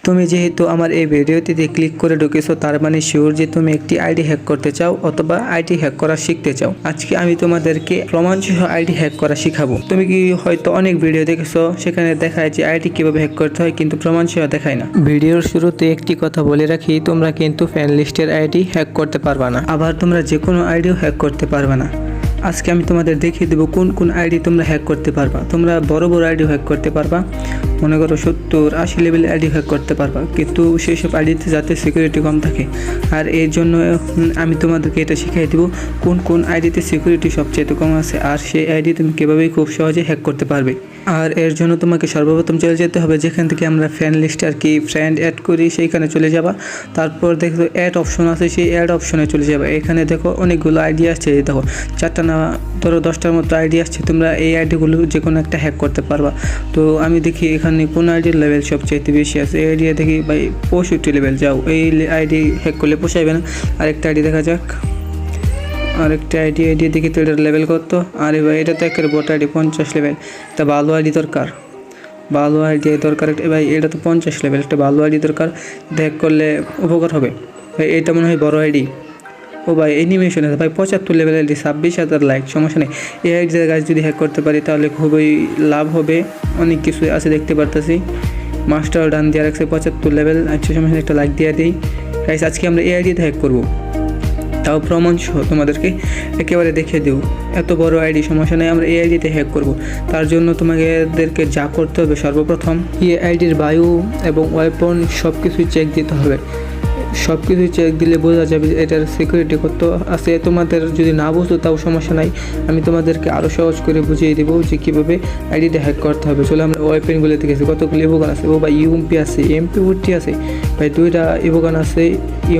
তুমি যেহেতু আমার এই ভিডিওটিতে ক্লিক করে ঢুকেছো তার মানে শিওর যে তুমি একটি আইডি হ্যাক করতে চাও অথবা আইডি হ্যাক করা শিখতে চাও। আজকে আমি তোমাদেরকে প্রমাণসহ আইডি হ্যাক করা শিখাবো। তুমি কি হয়তো অনেক ভিডিও দেখেছো, সেখানে দেখায় যে আইডি কিভাবে হ্যাক করতে হয়, কিন্তু প্রমাণসহ দেখায় না। ভিডিওর শুরুতে একটি কথা বলে রাখি, তোমরা কিন্তু ফ্রেন্ড লিস্টের আইডি হ্যাক করতে পারবা না, আবার তোমরা যে কোনো আইডিও হ্যাক করতে পারবে না। আজকে আমি তোমাদের দেখিয়ে দেবো কোন কোন আইডি তোমরা হ্যাক করতে পারবা। তোমরা বড় বড় আইডি হ্যাক করতে পারবা, মনে করো 70-80 লেভেলের আইডি হ্যাক করতে পারবা, কিন্তু সেই সব আইডিতে যাতে সিকিউরিটি কম থাকে। আর এর জন্য আমি তোমাদেরকে এটা শিখিয়ে দেবো কোন কোন আইডিতে সিকিউরিটি সবচেয়ে কম আছে, আর সেই আইডি তুমি কীভাবে খুব সহজে হ্যাক করতে পারবে। আর এর জন্য তোমাকে সর্বপ্রথম চলে যেতে হবে যেখান থেকে আমরা ফ্রেন্ড লিস্টে ফ্রেন্ড অ্যাড করি, সেইখানে চলে যাবা। তারপর দেখো অ্যাড অপশন আছে, সেই অ্যাড অপশনে চলে যাবে। এখানে দেখো অনেকগুলো আইডি আসছে, দেখো 4টা না ধরো 10টার মতো আইডি আসছে। তোমরা এই আইডিগুলো যে কোনো একটা হ্যাক করতে পারবা। তো আমি দেখি এখানে কোন আইডির লেভেল সবচেয়ে বেশি আছে। এই আইডি দেখি ভাই 65 লেভেল। যাও, এই আইডি হ্যাক করলে পোষাইবে না। আরেকটা আইডি দেখা যাক, আরেকটা আইডি দেখি তো এটার লেভেল কত। আরে ভাই এটা তো একের বট আইডি 50 লেভেল। তা ভালো আইডি দরকার, ভালো আইডি দরকার একটা। ভাই এটা তো 50 লেভেল, একটা ভালো আইডি দরকার, হ্যাক করলে উপকার হবে। ভাই এটা মনে হয় বড় আইডি। ও ভাই অ্যানিমেশন আছে ভাই 75 লেভেল আইডি, 26,000 লাইক। সমস্যা নেই, এই আইডির গাছ যদি হ্যাক করতে পারি তাহলে খুবই লাভ হবে। অনেক কিছু আছে দেখতে পারতেছি। মাস্টার ডান দিয়ে রাখছে 75 লেভেল। আচ্ছা সমস্যা, একটা লাইক দিয়ে দিই। গাইস আজকে আমরা এই আইডিতে হ্যাক করবো, তাও প্রমাণ সহ তোমাদেরকে একেবারে দেখিয়ে দেবো। এত বড় আইডি সমস্যা নেই, আমরা এই আইডিতে হ্যাক করব। তার জন্য তোমাদেরকে যা করতে হবে, সর্বপ্রথম এই আইডির বায়ু এবং ওয়েপন সব কিছুই চেক দিতে হবে। সব কিছু চেক দিলে বোঝা যাবে এটার সিকিউরিটি কত আছে। তোমাদের যদি না বুঝতো তাও সমস্যা নাই, আমি তোমাদেরকে আরও সহজ করে বুঝিয়ে দেবো যে কীভাবে আইডিটা হ্যাক করতে হবে। চলো আমরা ওয়েপেনগুলো দেখেছি, কতগুলো ইভোগান আছে। ও ভাই ইউএমপি আছে, MP40 আছে ভাই, 2টা ইভোগান আছে।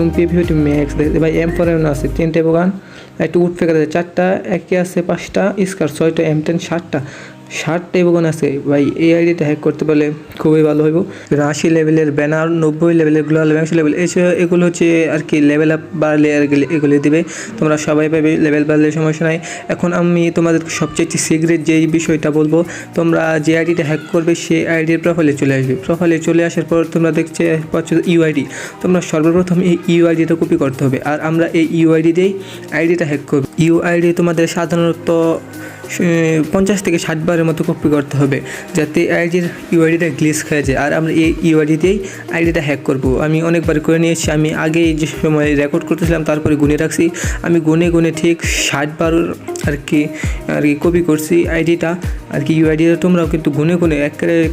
MP40 ম্যাক্স ভাই, M4 আছে 3টা ইভোগান, একটা উড ফেকার আছে 4টা, একে আছে 5টা স্কার, 6টা M10, 60টা ইভোগান আছে। ভাই এই আইডিটা হ্যাক করতে পারলে খুবই ভালো হইব। 80 লেভেলের ব্যানার, 90 লেভেলের গ্লোয়াল, 80 লেভেল, এগুলো হচ্ছে আর কি লেভেল আপ বাড়লে আর এগুলো দিবে। তোমরা সবাই পাবে, লেভেল বাড়লে সমস্যা নাই। এখন আমি তোমাদেরকে সবচেয়ে সিক্রেট যেই বিষয়টা বলবো, তোমরা যে আইডিটা হ্যাক করবে সেই আইডির প্রোফাইলে চলে আসবে। প্রোফাইলে চলে আসার পর তোমরা দেখতে পাচ্ছ ইউআইডি। তোমরা সর্বপ্রথম এই ইউআইডিটা কপি করতে হবে, আর আমরা এই ইউআইডি দিয়েই আইডিটা হ্যাক করব। ইউআইডি তোমাদের সাধারণত 50 থেকে 60 বারের মতো কপি করতে হবে, যাতে আইডির ইউআইডিটা গ্লিচ খেয়ে যায়। আর আমরা এই ইউআইডি দিয়েই আইডিটা হ্যাক করব। আমি অনেকবার করে নিয়েছি, আমি আগে যে সময় রেকর্ড করতেছিলাম তারপরে গুনে রাখছি। আমি গুনে ঠিক 60 বার আর কি কপি করছি আইডিটা আর কি ইউআইডিটা। তোমরাও কিন্তু গুনে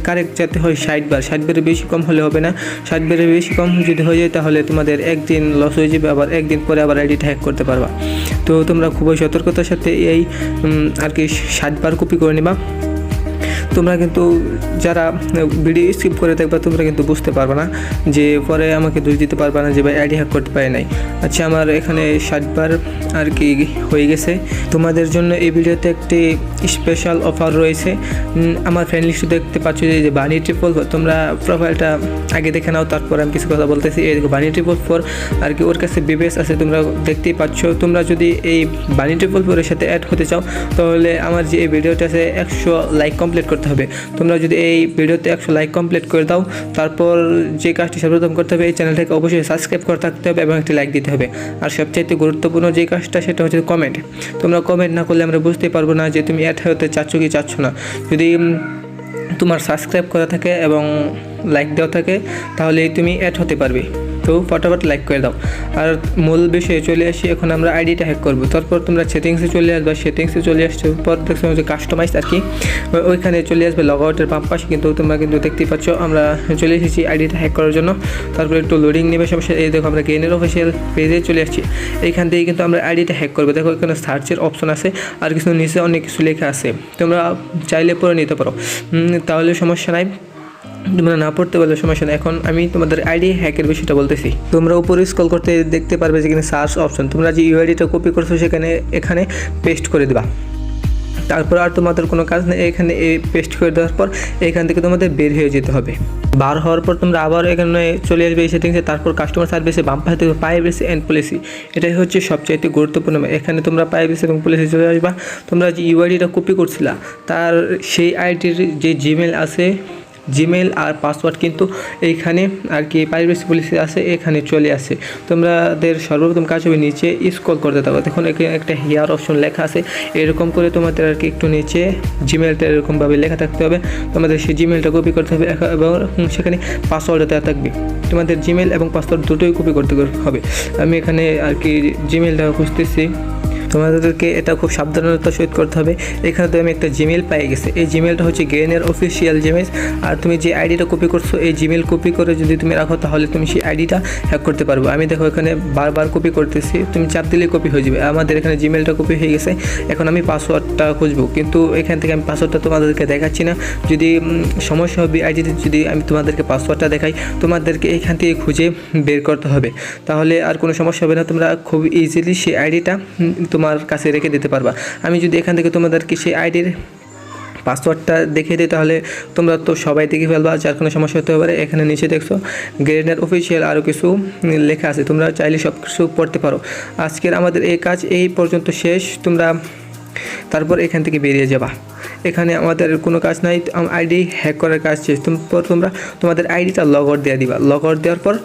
কারেক্ট যাতে হয় 60 বার। 60 বারের বেশি কম হলে হবে না। 60 বারের বেশি কম যদি হয়ে যায় তাহলে তোমাদের একদিন লস হয়ে যাবে, আবার একদিন পরে আবার আইডিটা হ্যাক করতে পারবা। তো তোমরা খুবই সতর্কতার সাথে এই আর কি 60 বার কপি করে নিবা। তোমরা কিন্তু যারা ভিডিও স্কিপ করে দেখবা তোমরা কিন্তু বুঝতে পারবে না, যে পরে আমাকে দোষ দিতে পারবে না যে ভাই আইডি হ্যাক করতে পারে নাই। আচ্ছা আমার এখানে 60 বার আর কি হয়ে গেছে। তোমাদের জন্য এই ভিডিওতে একটি স্পেশাল অফার রয়েছে। আমার ফ্রেন্ড লিস্টে দেখতে পাচ্ছ যে বানি 444, তোমরা প্রোফাইলটা আগে দেখে নাও, তারপর আমি কিছু কথা বলতেছি। এই দেখো বানি 444 আর কি, ওর কাছে বিবেস আছে, তোমরা দেখতেই পাচ্ছ। তোমরা যদি এই বানি 444 এর সাথে অ্যাড হতে চাও তাহলে আমার যে এই ভিডিওটা আছে 100 লাইক কমপ্লিট করতে হবে। তোমরা যদি এই ভিডিওতে 100 লাইক কমপ্লিট করে দাও, তারপর যে কাজটি সর্বপ্রথম করতে হবে, এই চ্যানেলটাকে অবশ্যই সাবস্ক্রাইব করে থাকতে হবে এবং একটি লাইক দিতে হবে। আর সবচাইতে গুরুত্বপূর্ণ যে কাজটা সেটা হচ্ছে কমেন্ট। তোমরা কমেন্ট না করলে আমরা বুঝতে পারবো না যে তুমি অ্যাড হতে চাচ্ছ কি চাচ্ছ না। যদি তোমার সাবস্ক্রাইব করা থাকে এবং লাইক দেওয়া থাকে তাহলেই তুমি অ্যাড হতে পারবে। তো ফটাফট লাইক করে দাও। আর মূল বিষয়ে চলে আসি, এখন আমরা আইডিটা হ্যাক করবো। তারপর তোমরা সেটিংসে চলে আসবে, সেটিংসে চলে আসছে পর দেখছো যে কাস্টমাইজ আর কি, ওইখানে চলে আসবে লগ আউটের বাম পাশে। কিন্তু তোমরা কিন্তু দেখতেই পাচ্ছ আমরা চলে এসেছি আইডিটা হ্যাক করার জন্য। তারপর একটু লোডিং নেবে সমস্যা। এই দেখো আমরা গেইনের অফিসিয়াল পেজে চলে আসছি। এইখান থেকে কিন্তু আমরা আইডিটা হ্যাক করবো। দেখো এখানে সার্চের অপশন আছে, আর কিছু নিচে অনেক কিছু লেখা আছে, তোমরা চাইলে পড়ে নিতে পারো, তাহলে সমস্যা নাই। তোমরা না পড়তে পারলে সমস্যা নেই। এখন আমি তোমাদের আইডি হ্যাকের বিষয়টা বলতেছি। তোমরা উপরে স্ক্রল করতে দেখতে পারবে যেখানে সার্চ অপশন, তোমরা যে ইউআইডিটা কপি করছো এখানে পেস্ট করে দেবা। তারপর আর তোমাদের কোনো কাজ নেই, এখানে পেস্ট করে দেওয়ার পর এখান থেকে তোমাদের বের হয়ে যেতে হবে। বার হওয়ার পর তোমরা আবার এখানে চলে আসবে এই সেটিংসে। তারপর কাস্টমার সার্ভিসে বাম পাশে থেকে প্রাইভেসি অ্যান্ড পলিসি, এটাই হচ্ছে সবচাইতে গুরুত্বপূর্ণ। এখানে তোমরা প্রাইভেসি এবং পলিসি চলে আসবা। তোমরা যে ইউআইডিটা কপি করছিলা তার সেই আইডির যে জিমেল আছে জিমেল আর পাসওয়ার্ড কিন্তু এইখানে আর কি প্রাইভেসি পলিসি আছে, এখানে চলে আসে। তোমাদের সর্বপ্রথম কাজ হবে নিচে স্ক্রল করতে থাকো, দেখুন এখানে একটা হেয়ার অপশন লেখা আছে, এরকম করে তোমাদের আর কি একটু নিচে জিমেলটা এরকমভাবে লেখা থাকতে হবে। তোমাদের সেই জিমেলটা কপি করতে হবে এবং সেখানে পাসওয়ার্ডও দেওয়া থাকবে। তোমাদের জিমেল এবং পাসওয়ার্ড দুটোই কপি করতে হবে। আমি এখানে আর কি জিমেলটা খুঁজতেছি, তোমাদেরকে এটা খুব সাবধানতার সহিত করতে হবে। এখানে তো আমি একটা জিমেল পেয়ে গেছি, এই জিমেলটা হচ্ছে গেনের অফিসিয়াল জিমেল। আর তুমি যে আইডিটা কপি করছো এই জিমেল কপি করে যদি তুমি রাখো তাহলে তুমি সেই আইডিটা হ্যাক করতে পারবো। আমি দেখো এখানে বারবার কপি করতেছি, তুমি চাপ দিলেই কপি হয়ে যাবে। আমাদের এখানে জিমেলটা কপি হয়ে গেছে, এখন আমি পাসওয়ার্ডটা খুঁজবো, কিন্তু এখান থেকে আমি পাসওয়ার্ডটা তোমাদেরকে দেখাচ্ছি না। যদি সমস্যা হবে আইডিতে, যদি আমি তোমাদেরকে পাসওয়ার্ডটা দেখাই, তোমাদেরকে এখান থেকে খুঁজে বের করতে হবে, তাহলে আর কোনো সমস্যা হবে না। তোমরা খুব ইজিলি সেই আইডিটা তোমার কাছে রেখে দিতে পারবা। আমি যদি এখান থেকে তোমাদেরকে সেই আইডির পাসওয়ার্ডটা দেখিয়ে দিই তাহলে তোমরা তো সবাই দেখে ফেলবা, যার কোনো সমস্যা হতে পারে। এখানে নিচে দেখছো গেনের অফিসিয়াল আরও কিছু লেখা আছে, তোমরা চাইলে সব কিছু পড়তে পারো। আজকের আমাদের এই কাজ এই পর্যন্ত শেষ, তোমরা তারপর এখান থেকে বেরিয়ে যাবা। এখানে আমাদের কোনো কাজ নাই, আইডি হ্যাক করার কাজ শেষ। তোমরা তোমাদের আইডিটা লগ আউট দিয়ে দিবা। লগ আউট দেওয়ার পর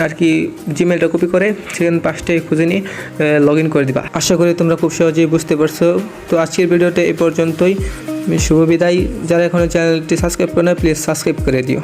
আর কি জিমেলটা কপি করে সেখানে পাঁচটায় খুঁজে নিয়ে লগ ইন করে দিবা। আশা করি তোমরা খুব সহজেই বুঝতে পারছো। তো আজকের ভিডিওটা এই পর্যন্তই, শুভ বিদায়। যারা এখনও চ্যানেলটি সাবস্ক্রাইব করে না প্লিজ সাবস্ক্রাইব করে দিও।